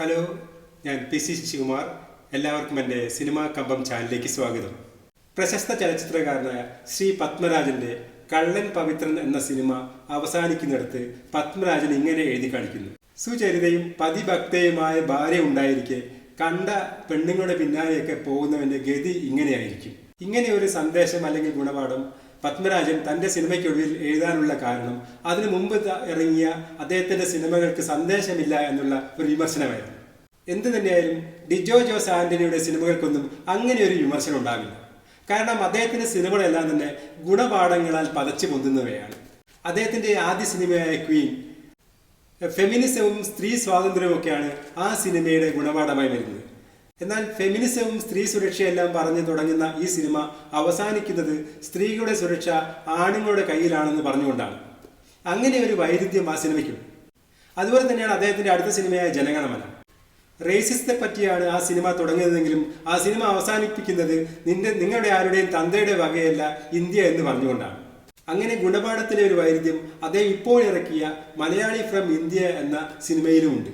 Hello, ഞാൻ PC. Sasikumar. എല്ലാവർക്കും എൻ്റെ സിനിമാ കമ്പം ചാനലിലേക്ക് സ്വാഗതം. പ്രശസ്ത ചലച്ചിത്രകാരനായ ശ്രീ പത്മരാജൻ്റെ കള്ളൻ പവിത്രൻ എന്ന സിനിമ അവസാനിക്കുന്നിടത്ത് പത്മരാജൻ ഇങ്ങനെ എഴുതി കാണിക്കുന്നു: സുചരിതയും പതിഭക്തയുമായ ഭാര്യ ഉണ്ടായിരിക്കെ കണ്ട പെണ്ണുങ്ങളുടെ പിന്നാലെയൊക്കെ പോകുന്നവന്റെ ഗതി ഇങ്ങനെയായിരിക്കും. ഇങ്ങനെ ഒരു സന്ദേശം അല്ലെങ്കിൽ ഗുണപാഠം പത്മരാജൻ തൻ്റെ സിനിമയ്ക്കൊടുവിൽ എഴുതാനുള്ള കാരണം അതിനു മുമ്പ് ഇറങ്ങിയ അദ്ദേഹത്തിൻ്റെ സിനിമകൾക്ക് സന്ദേശമില്ല എന്നുള്ള ഒരു വിമർശനമായിരുന്നു. എന്തു തന്നെയായാലും ഡിജോ ജോസ് ആന്റണിയുടെ സിനിമകൾക്കൊന്നും അങ്ങനെ ഒരു വിമർശനം ഉണ്ടാവില്ല. കാരണം അദ്ദേഹത്തിൻ്റെ സിനിമകളെല്ലാം തന്നെ ഗുണപാഠങ്ങളാൽ പതച്ചു പൊന്തുന്നവയാണ്. അദ്ദേഹത്തിൻ്റെ ആദ്യ സിനിമയായ ക്വീൻ ഫെമിനിസവും സ്ത്രീ സ്വാതന്ത്ര്യവും ഒക്കെയാണ് ആ സിനിമയുടെ ഗുണപാഠമായി വരുന്നത്. എന്നാൽ ഫെമിനിസവും സ്ത്രീ സുരക്ഷയെല്ലാം പറഞ്ഞു തുടങ്ങുന്ന ഈ സിനിമ അവസാനിക്കുന്നത് സ്ത്രീകളുടെ സുരക്ഷ ആണുങ്ങളുടെ കയ്യിലാണെന്ന് പറഞ്ഞുകൊണ്ടാണ്. അങ്ങനെ ഒരു വൈരുദ്ധ്യം ആ സിനിമയ്ക്കും. അതുപോലെ തന്നെയാണ് അദ്ദേഹത്തിൻ്റെ അടുത്ത സിനിമയായ ജനഗണമന. റേസിസത്തെ പറ്റിയാണ് ആ സിനിമ തുടങ്ങുന്നതെങ്കിലും ആ സിനിമ അവസാനിപ്പിക്കുന്നത് നിങ്ങളുടെ ആരുടെയും തന്തയുടെ വകയല്ല ഇന്ത്യ എന്ന് പറഞ്ഞുകൊണ്ടാണ്. അങ്ങനെ ഗുണപാഠത്തിലെ ഒരു വൈരുദ്ധ്യം അദ്ദേഹം ഇപ്പോൾ ഇറക്കിയ മലയാളി ഫ്രം ഇന്ത്യ എന്ന സിനിമയിലുമുണ്ട്.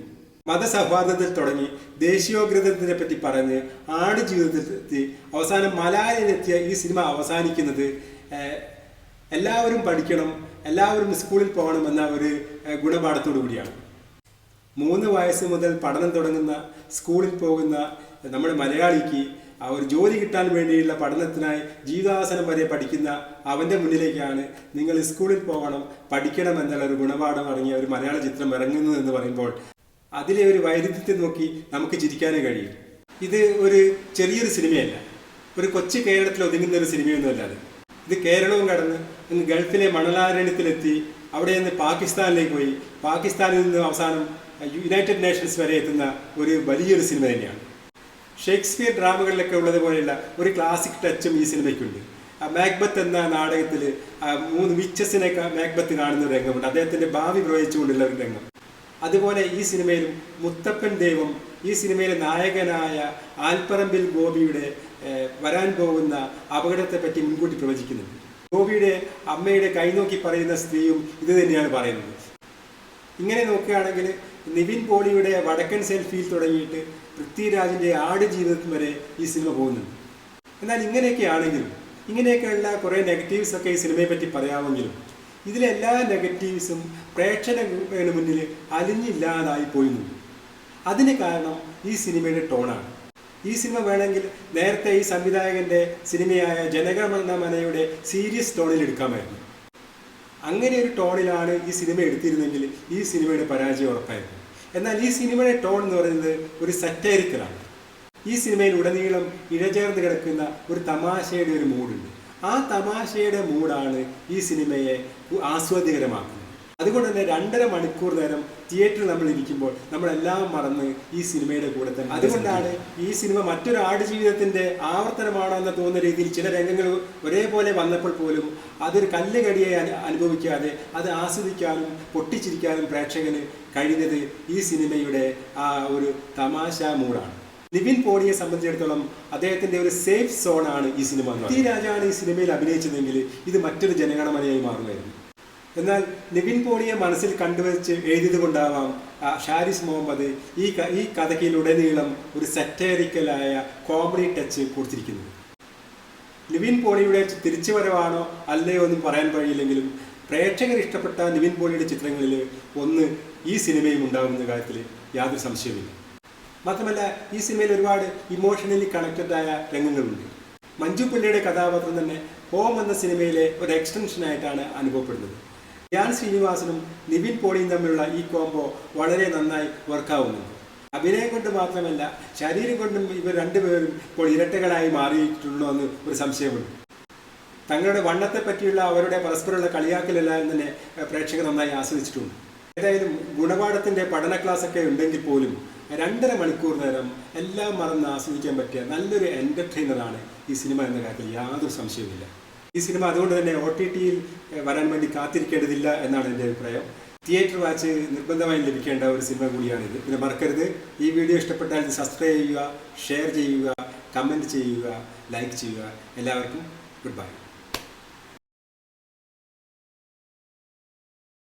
മതസൗഹാർദ്ദത്തിൽ തുടങ്ങി ദേശീയോഗ്രതത്തിനെ പറ്റി പറഞ്ഞ് ആടുജീവിതത്തിൽ അവസാനം മലയാളിയിലെത്തിയ ഈ സിനിമ അവസാനിക്കുന്നത് എല്ലാവരും പഠിക്കണം, എല്ലാവരും സ്കൂളിൽ പോകണം എന്ന ഒരു ഗുണപാഠത്തോടു കൂടിയാണ്. 3 വയസ്സ് മുതൽ പഠനം തുടങ്ങുന്ന സ്കൂളിൽ പോകുന്ന നമ്മുടെ മലയാളിക്ക് ആ ഒരു ജോലി കിട്ടാൻ വേണ്ടിയുള്ള പഠനത്തിനായി ജീവിതാവസാനം വരെ പഠിക്കുന്ന അവൻ്റെ മുന്നിലേക്കാണ് നിങ്ങൾ സ്കൂളിൽ പോകണം, പഠിക്കണം എന്നുള്ള ഒരു ഗുണപാഠം അടങ്ങിയ ഒരു മലയാള ചിത്രം ഇറങ്ങുന്നു എന്ന് പറയുമ്പോൾ അതിലെ ഒരു വൈരുദ്ധ്യത്തെ നോക്കി നമുക്ക് ചിരിക്കാനേ കഴിയും. ഇത് ഒരു ചെറിയൊരു സിനിമയല്ല, ഒരു കൊച്ചു കേരളത്തിൽ ഒതുങ്ങുന്ന ഒരു സിനിമയൊന്നുമല്ലാതെ ഇത് കേരളവും കടന്ന് ഇന്ന് ഗൾഫിലെ മണലാരണ്യത്തിലെത്തി അവിടെ നിന്ന് പാകിസ്ഥാനിലേക്ക് പോയി പാകിസ്ഥാനിൽ നിന്ന് അവസാനം യുണൈറ്റഡ് നേഷൻസ് വരെ എത്തുന്ന ഒരു വലിയൊരു സിനിമ തന്നെയാണ്. ഷേക്സ്പിയർ ഡ്രാമകളിലൊക്കെ ഉള്ളതുപോലെയുള്ള ഒരു ക്ലാസിക് ടച്ചും ഈ സിനിമയ്ക്കുണ്ട്. മാക്ബത്ത് എന്ന നാടകത്തിൽ 3 വിച്ചസിനെ മാക്ബത്ത് കാണുന്ന ഒരു രംഗമുണ്ട്, അദ്ദേഹത്തിൻ്റെ ഭാവി പ്രവചിച്ചുകൊണ്ടുള്ള ഒരു രംഗം. അതുപോലെ ഈ സിനിമയിലും മുത്തപ്പൻ ദൈവം ഈ സിനിമയിലെ നായകനായ ആൽപ്പറമ്പിൽ ഗോപിയുടെ വരാൻ പോകുന്ന അപകടത്തെപ്പറ്റി മുൻകൂട്ടി പ്രവചിക്കുന്നുണ്ട്. ഗോപിയുടെ അമ്മയുടെ കൈനോക്കി പറയുന്ന സ്ത്രീയും ഇത് തന്നെയാണ് പറയുന്നത്. ഇങ്ങനെ നോക്കുകയാണെങ്കിൽ നിവിൻ പോളിയുടെ വടക്കൻ സെൽഫിയിൽ തുടങ്ങിയിട്ട് പൃഥ്വിരാജിൻ്റെ ആടുജീവിതത്തിൽ വരെ ഈ സിനിമ പോകുന്നുണ്ട്. എന്നാൽ ഇങ്ങനെയൊക്കെയാണെങ്കിലും ഇങ്ങനെയൊക്കെയുള്ള കുറേ നെഗറ്റീവ്സ് ഒക്കെ ഈ സിനിമയെ പറ്റി പറയാമെങ്കിലും ഇതിലെല്ലാ നെഗറ്റീവ്സും പ്രേക്ഷകരുടെ മുന്നിൽ അലിഞ്ഞില്ലാതായി പോയിട്ടുണ്ട്. അതിന് കാരണം ഈ സിനിമയുടെ ടോണാണ്. ഈ സിനിമ വേണമെങ്കിൽ നേരത്തെ ഈ സംവിധായകൻ്റെ സിനിമയായ ജനഗണമനയുടെ സീരിയസ് ടോണിൽ എടുക്കാമായിരുന്നു. അങ്ങനെ ഒരു ടോണിലാണ് ഈ സിനിമ എടുത്തിരുന്നെങ്കിൽ ഈ സിനിമയുടെ പരാജയം ഉറപ്പായിരുന്നു. എന്നാൽ ഈ സിനിമയുടെ ടോൺ എന്ന് പറയുന്നത് ഒരു സറ്റൈറിക്കലാണ്. ഈ സിനിമയിൽ ഉടനീളം ഇഴചേർന്ന് കിടക്കുന്ന ഒരു തമാശയുടെ ഒരു മൂഡുണ്ട്. ആ തമാശയുടെ മൂഡാണ് ഈ സിനിമയെ ആസ്വാദ്യകരമാക്കുന്നത്. അതുകൊണ്ട് തന്നെ 2.5 മണിക്കൂർ നേരം തിയേറ്ററിൽ നമ്മൾ ഇരിക്കുമ്പോൾ നമ്മളെല്ലാം മറന്ന് ഈ സിനിമയുടെ കൂടെ തന്നെ. അതുകൊണ്ടാണ് ഈ സിനിമ മറ്റൊരു ആടുജീവിതത്തിൻ്റെ ആവർത്തനമാണോ എന്ന് തോന്നുന്ന രീതിയിൽ ചില രംഗങ്ങൾ ഒരേപോലെ വന്നപ്പോൾ പോലും അതൊരു കല്ലുകടിയെ അനുഭവിക്കാതെ അത് ആസ്വദിക്കാനും പൊട്ടിച്ചിരിക്കാനും പ്രേക്ഷകന് കഴിഞ്ഞത് ഈ സിനിമയുടെ ആ ഒരു തമാശ മൂഡാണ്. നിവിൻ പോളിയെ സംബന്ധിച്ചിടത്തോളം അദ്ദേഹത്തിൻ്റെ ഒരു സേഫ് സോണാണ് ഈ സിനിമ. പൃഥ്വിരാജാണ് ഈ സിനിമയിൽ അഭിനയിച്ചതെങ്കിൽ ഇത് മറ്റൊരു ജനഗണമനയായി മാറുമായിരുന്നു. എന്നാൽ നിവിൻ പോളിയെ മനസ്സിൽ കണ്ടുവച്ച് എഴുതിയത് കൊണ്ടാവാം ഷാരിസ് മുഹമ്മദ് ഈ കഥയ്ക്കിലുടനീളം ഒരു സറ്റൈറിക്കലായ കോമഡി ടച്ച് കൊടുത്തിരിക്കുന്നത്. നിവിൻ പോളിയുടെ തിരിച്ചുവരവാണോ അല്ലയോ ഒന്നും പറയാൻ കഴിയില്ലെങ്കിലും പ്രേക്ഷകർ ഇഷ്ടപ്പെട്ട നിവിൻ പോളിയുടെ ചിത്രങ്ങളിൽ ഒന്ന് ഈ സിനിമയും ഉണ്ടാകുന്ന കാര്യത്തിൽ യാതൊരു സംശയമില്ല. മാത്രമല്ല ഈ സിനിമയിൽ ഒരുപാട് ഇമോഷണലി കണക്റ്റഡായ രംഗങ്ങളുണ്ട്. മഞ്ജു പിള്ളയുടെ കഥാപാത്രം തന്നെ ഹോം എന്ന സിനിമയിലെ ഒരു എക്സ്റ്റൻഷനായിട്ടാണ് അനുഭവപ്പെടുന്നത്. ധ്യാൻ ശ്രീനിവാസനും നിവിൻ പോളിയും തമ്മിലുള്ള ഈ കോംബോ വളരെ നന്നായി വർക്കാവുന്നുണ്ട്. അഭിനയം കൊണ്ട് മാത്രമല്ല ശരീരം കൊണ്ടും ഇവർ രണ്ടുപേരും ഇപ്പോൾ ഇരട്ടകളായി മാറിയിട്ടുണ്ടോ എന്ന് ഒരു സംശയമുണ്ട്. തങ്ങളുടെ വണ്ണത്തെ പറ്റിയുള്ള അവരുടെ പരസ്പരമുള്ള കളിയാക്കലെല്ലാം തന്നെ പ്രേക്ഷകർ നന്നായി ആസ്വദിച്ചിട്ടുണ്ട്. ഏതായാലും ഗുണപാഠത്തിൻ്റെ പഠന ക്ലാസ്സൊക്കെ ഉണ്ടെങ്കിൽ പോലും 2.5 മണിക്കൂർ നേരം എല്ലാം മറന്ന് ആസ്വദിക്കാൻ പറ്റിയ നല്ലൊരു എൻ്റർടൈനറാണ് ഈ സിനിമ എന്ന കാര്യത്തിൽ യാതൊരു സംശയവുമില്ല. ഈ സിനിമ അതുകൊണ്ട് തന്നെ OTTയിൽ വരാൻ വേണ്ടി കാത്തിരിക്കേണ്ടതില്ല എന്നാണ് എൻ്റെ അഭിപ്രായം. തിയേറ്റർ വാച്ച് നിർബന്ധമായും ലഭിക്കേണ്ട ഒരു സിനിമ കൂടിയാണിത്. പിന്നെ മറക്കരുത്, ഈ വീഡിയോ ഇഷ്ടപ്പെട്ടാൽ സബ്സ്ക്രൈബ് ചെയ്യുക, ഷെയർ ചെയ്യുക, കമൻറ്റ് ചെയ്യുക, ലൈക്ക് ചെയ്യുക. എല്ലാവർക്കും ഗുഡ് ബൈ.